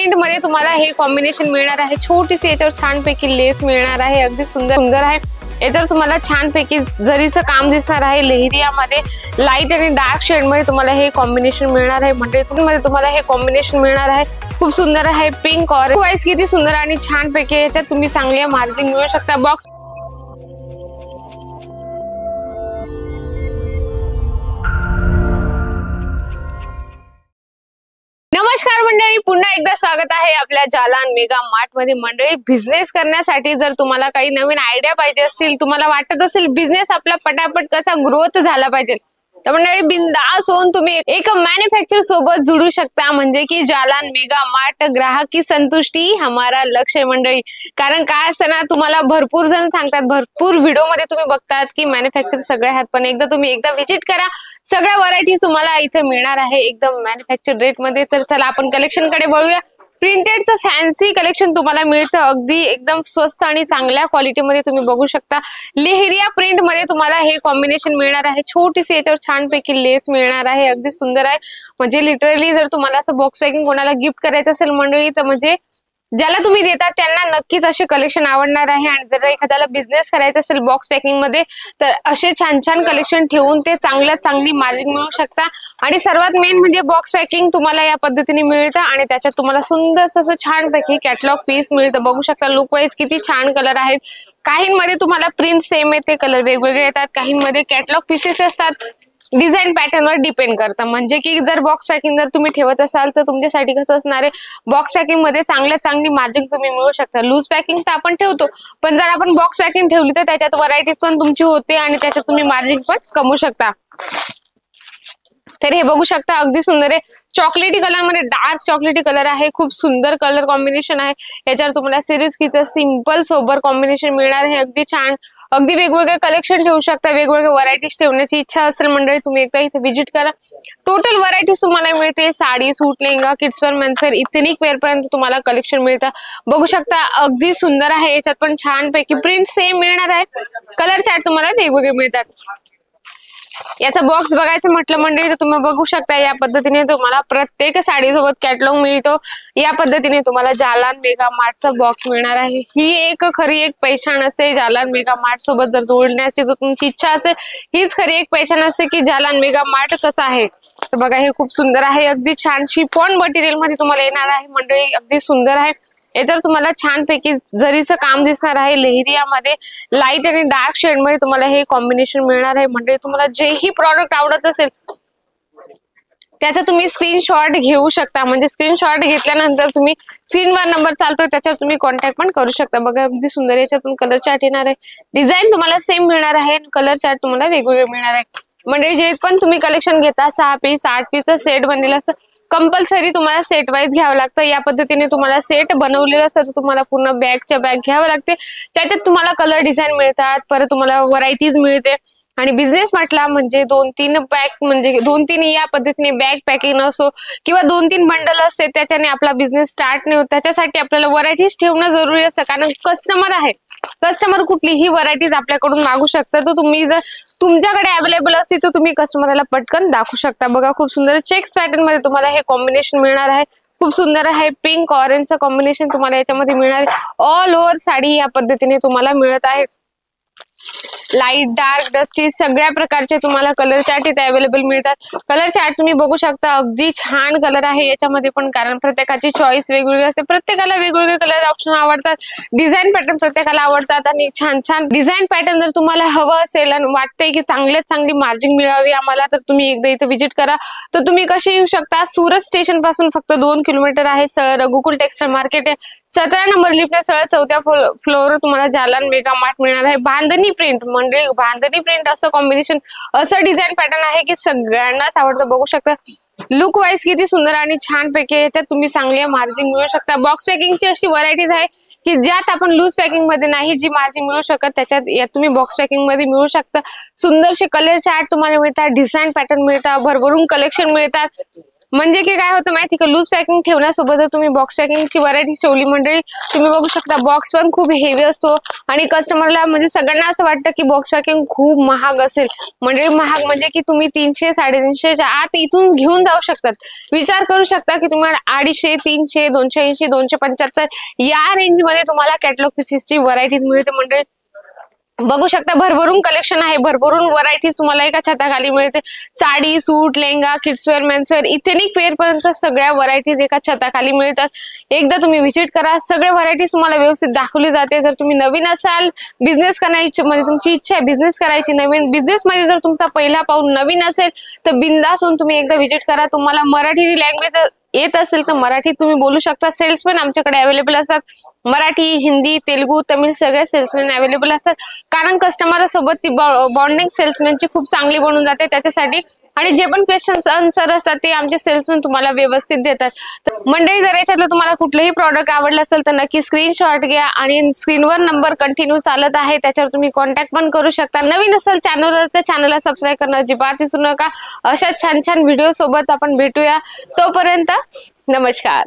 Print मध्ये तुम्हाला हे कॉम्बिनेशन मिळणार आहे। छोटीशी याच्यावर छानपैकी लेस मिळणार आहे, अगदी सुंदर सुंदर आहे। याच्यावर तुम्हाला छानपैकी जरीचं काम दिसणार आहे। लेहरियामध्ये लाईट आणि डार्क शेड मध्ये तुम्हाला हे कॉम्बिनेशन मिळणार आहे। म्हणजे तुम्हाला हे कॉम्बिनेशन मिळणार आहे, खूप सुंदर आहे। पिंक ऑरेंज वाईज किती सुंदर आणि छानपैकी याच्यात तुम्ही चांगल्या मार्जिन मिळू शकता। बॉक्स नमस्कार मंडळी, पुन्हा एकदा स्वागत आहे आपल्या जालान मेगा मार्ट मध्ये। मंडळी, बिझनेस करण्यासाठी जर तुम्हाला काही नवीन आयडिया पाहिजे असतील, तुम्हाला वाटत असेल बिझनेस आपला पटापट कसा ग्रोथ झाला पाहिजे, तर मंडळी बिंदास होऊन तुम्ही एक मॅन्युफॅक्चर सोबत जुडू शकता। म्हणजे की जालान मेगा मार्ट, ग्राहक की संतुष्टी हमारा लक्ष्य आहे मंडळी। कारण काय असतं ना, तुम्हाला भरपूर जण सांगतात, भरपूर व्हिडिओ मध्ये तुम्ही बघतात की मॅन्युफॅक्चर सगळे आहेत, पण एकदा व्हिजिट करा, सगळ्या व्हरायटीज तुम्हाला इथे मिळणार आहे एकदम मॅन्युफॅक्चर रेट मध्ये। तर चला आपण कलेक्शन कडे वळूया। प्रिंटेडचं फॅन्सी कलेक्शन तुम्हाला मिळतं अगदी एकदम स्वस्त आणि चांगल्या क्वालिटीमध्ये। तुम्ही बघू शकता लेहरिया प्रिंट मध्ये तुम्हाला हे कॉम्बिनेशन मिळणार आहे। छोटीशी याच्यावर छानपैकी लेस मिळणार आहे, अगदी सुंदर आहे। म्हणजे लिटरली जर तुम्हाला असं बॉक्स पॅकिंग कोणाला गिफ्ट करायचं असेल मंडळी, तर म्हणजे ज्याला तुम्ही देतात त्यांना नक्कीच असे कलेक्शन आवडणार आहे। आणि जर एखाद्याला बिझनेस करायचा असेल बॉक्स पॅकिंग मध्ये, तर असे छान छान कलेक्शन ठेवून ते चांगली मार्जिन मिळवू शकता। आणि सर्वात मेन म्हणजे बॉक्स पॅकिंग तुम्हाला या पद्धतीने मिळतं आणि त्याच्यात तुम्हाला सुंदर असं छानपैकी कॅटलॉग पीस मिळतं। बघू शकता लुक वाईज किती छान कलर आहेत। काहींमध्ये तुम्हाला प्रिंट सेम येते, कलर वेगवेगळे येतात, काहींमध्ये कॅटलॉग पीसेस असतात। डिझाईन पॅटर्न वर डिपेंड करतं। म्हणजे की जर बॉक्स पॅकिंग जर तुम्ही ठेवत असाल तर तुमच्यासाठी कसं असणार आहे, बॉक्स पॅकिंग मध्ये चांगली मार्जिन तुम्ही मिळवू शकता। लूज पॅकिंग तर आपण ठेवतो, पण जर आपण बॉक्स पॅकिंग ठेवली तर त्याच्यात व्हरायटीज पण तुमची होते आणि त्याच्यात तुम्ही मार्जिन पण कमवू शकता। तर हे बघू शकता अगदी सुंदर आहे। चॉकलेटी कलर मध्ये डार्क चॉकलेटी कलर आहे, खूप सुंदर कलर कॉम्बिनेशन आहे। याच्यावर तुम्हाला सिरीज किचं सिंपल सोबर कॉम्बिनेशन मिळणार आहे, अगदी छान। अगदी वेगवेगळे कलेक्शन ठेवू शकता, वेगवेगळे व्हरायटीज ठेवण्याची इच्छा असेल मंडळी, तुम्ही एकदा इथे व्हिजिट करा। टोटल व्हरायटीज तुम्हाला मिळते, sari, suit, lehenga, kids wear, men's wear, ethnic wear पर्यंत तुम्हाला कलेक्शन मिळतं। बघू शकता अगदी सुंदर आहे। याच्यात पण छानपैकी प्रिंट सेम मिळणार आहे, कलर चार्ट तुम्हाला वेगवेगळे मिळतात। याचा बॉक्स बघायचं म्हटलं मंडळी तर तुम्ही बघू शकता या पद्धतीने तुम्हाला प्रत्येक साडी सोबत कॅटलॉग मिळतो। या पद्धतीने तुम्हाला जालान मेगा मार्टचा बॉक्स मिळणार आहे। ही एक खरी एक पहचान असते जालान मेगा मार्ट सोबत जर जोडण्याची जर तुमची इच्छा असेल, हीच खरी एक पहचान असते की जालान मेगा मार्ट कसं आहे। तर बघा हे खूप सुंदर आहे, अगदी छान शिफॉन मटेरियल मध्ये तुम्हाला येणार आहे मंडळी, अगदी सुंदर आहे। याच्यावर तुम्हाला छानपैकी जरीचं काम दिसणार आहे। लेहरियामध्ये लाईट आणि डार्क शेड मध्ये तुम्हाला हे कॉम्बिनेशन मिळणार आहे। म्हणजे तुम्हाला जेही प्रॉडक्ट आवडत असेल त्याचा तुम्ही स्क्रीनशॉट घेऊ शकता। म्हणजे स्क्रीनशॉट घेतल्यानंतर तुम्ही स्क्रीनवर नंबर चालतोय त्याच्यावर तुम्ही कॉन्टॅक्ट पण करू शकता। बघा अगदी सुंदर याच्यातून कलर चार्ट येणार आहे, डिझाईन तुम्हाला सेम मिळणार आहे, कलर चार्ट तुम्हाला वेगवेगळे मिळणार आहे। म्हणजे जे पण तुम्ही कलेक्शन घेता 6 पीस 8 पीस सेट बनलेलं असं कंपल्सरी तुम्हाला सेट वाईज घ्यावं लागतं। या पद्धतीने तुम्हाला सेट बनवलेलं असतं, तुम्हाला पूर्ण बॅगच्या बॅग घ्यावं लागते। त्याच्यात तुम्हाला कलर डिझाईन मिळतात, परत तुम्हाला व्हरायटीज मिळते। आणि बिझनेस म्हटला म्हणजे 2-3 पॅक म्हणजे 2-3 या पद्धतीने बॅग पॅकिंग असो किंवा 2-3 बंडल असते, त्याच्याने आपला बिझनेस स्टार्ट नाही होत। त्याच्यासाठी आपल्याला व्हरायटीज ठेवणं जरुरी असतं, कारण कस्टमर आहे, कस्टमर कुठलीही व्हरायटीज आपल्याकडून मागू शकता। तर तुम्ही जर तुमच्याकडे अवेलेबल असते तर तुम्ही कस्टमरला पटकन दाखवू शकता। बघा खूप सुंदर चेक्स पॅटर्न मध्ये तुम्हाला हे कॉम्बिनेशन मिळणार आहे, खूप सुंदर आहे। पिंक ऑरेंजचं कॉम्बिनेशन तुम्हाला याच्यामध्ये मिळणार आहे। ऑल ओव्हर साडी या पद्धतीने तुम्हाला मिळत आहे। लाईट डार्क डस्टी सगळ्या प्रकारचे तुम्हाला कलर चार्ट इथे अवेलेबल मिळतात। कलर चार्ट तुम्ही बघू शकता, अगदी छान कलर आहे याच्यामध्ये पण, कारण प्रत्येकाची चॉईस वेगवेगळी असते, प्रत्येकाला वेगवेगळे कलर ऑप्शन आवडतात, डिझाईन पॅटर्न प्रत्येकाला आवडतात। आणि छान छान डिझाईन पॅटर्न जर तुम्हाला हवं असेल आणि वाटतंय की चांगली मार्जिन मिळावी आम्हाला, तर तुम्ही एकदा इथे व्हिजिट करा। तर तुम्ही कसे येऊ शकता, सुरत स्टेशन पासून फक्त 2 किलोमीटर आहे, सरळ रघुकुल टेक्सटाईल मार्केट आहे, 17 नंबर लिफ्ट सरळ 4थ्या फ्लोअर तुम्हाला जालान मेगा मार्ट मिळणार आहे। बांधणी प्रिंट म्हणजे बांधणी प्रिंट असं कॉम्बिनेशन असं डिझाईन पॅटर्न आहे की सगळ्यांनाच आवडतं। बघू शकता लुक वाईज किती सुंदर आणि छान पैकी याच्यात तुम्ही चांगली मार्जिन मिळवू शकता। बॉक्स पॅकिंगची अशी व्हरायटीज आहे की ज्यात आपण लूज पॅकिंग मध्ये नाही जी मार्जिन मिळू शकत, त्याच्यात यात तुम्ही बॉक्स पॅकिंग मध्ये मिळू शकता। सुंदरसे कलर चार्ट तुम्हाला मिळतात, डिझाईन पॅटर्न मिळतात, भरभरून कलेक्शन मिळतात। म्हणजे की काय होतं माहिती का, लूज पॅकिंग ठेवण्यासोबत जर तुम्ही बॉक्स पॅकिंगची व्हरायटी ठेवली मंडळी, तुम्ही बघू शकता बॉक्स पण खूप हेवी असतो आणि कस्टमरला म्हणजे सगळ्यांना असं वाटतं की बॉक्स पॅकिंग खूप महाग असेल. म्हणजे महाग म्हणजे की तुम्ही 300 350च्या आत इथून घेऊन जाऊ शकतात. विचार करू शकता की तुम्हाला 250, 300, 280, 275 या रेंज मध्ये तुम्हाला कॅटलॉग पीसेसची व्हरायटी मिळते मंडळी. बघू शकता भरभरून कलेक्शन आहे, भरभरून व्हरायटीज तुम्हाला एका छताखाली मिळते. Sari, suit, lehenga, kidswear, menswear, ethnic wear पर्यंत सगळ्या व्हरायटीज एका छताखाली मिळतात. एकदा तुम्ही व्हिजिट करा, सगळ्या व्हरायटीज तुम्हाला व्यवस्थित दाखवली जाते. जर तुम्ही नवीन असाल, बिझनेस करण्याची म्हणजे तुमची इच्छा आहे बिझनेस करायची, नवीन बिझनेस मध्ये जर तुमचा पहिला पाऊल नवीन असेल तर बिंदास होऊन तुम्ही एकदा व्हिजिट करा. तुम्हाला मराठी लँग्वेज येत असेल तर मराठी तुम्ही बोलू शकता. सेल्समॅन आमच्याकडे अवेलेबल असतात. मराठी, हिंदी, तेलुगू, तमिळ सगळे सेल्समॅन अवेलेबल असतात. कारण कस्टमर सोबत ती बॉन्डिंग सेल्समॅनची खूप चांगली बनून जाते त्याच्यासाठी. आणि जे पण क्वेश्चन आन्सर असतात ते आमचे सेल्समॅन तुम्हाला व्यवस्थित देतात. मंडळी जर याच्यातलं तुम्हाला कुठलंही प्रॉडक्ट आवडलं असेल तर नक्की स्क्रीनशॉट घ्या आणि स्क्रीनवर नंबर कंटिन्यू चालत आहे त्याच्यावर तुम्ही कॉन्टॅक्ट पण करू शकता. नवीन असेल चॅनल तर चॅनलला सबस्क्राईब करणं अजिबात विसरू नका. अशा छान छान व्हिडिओ सोबत आपण भेटूया. तोपर्यंत नमस्कार.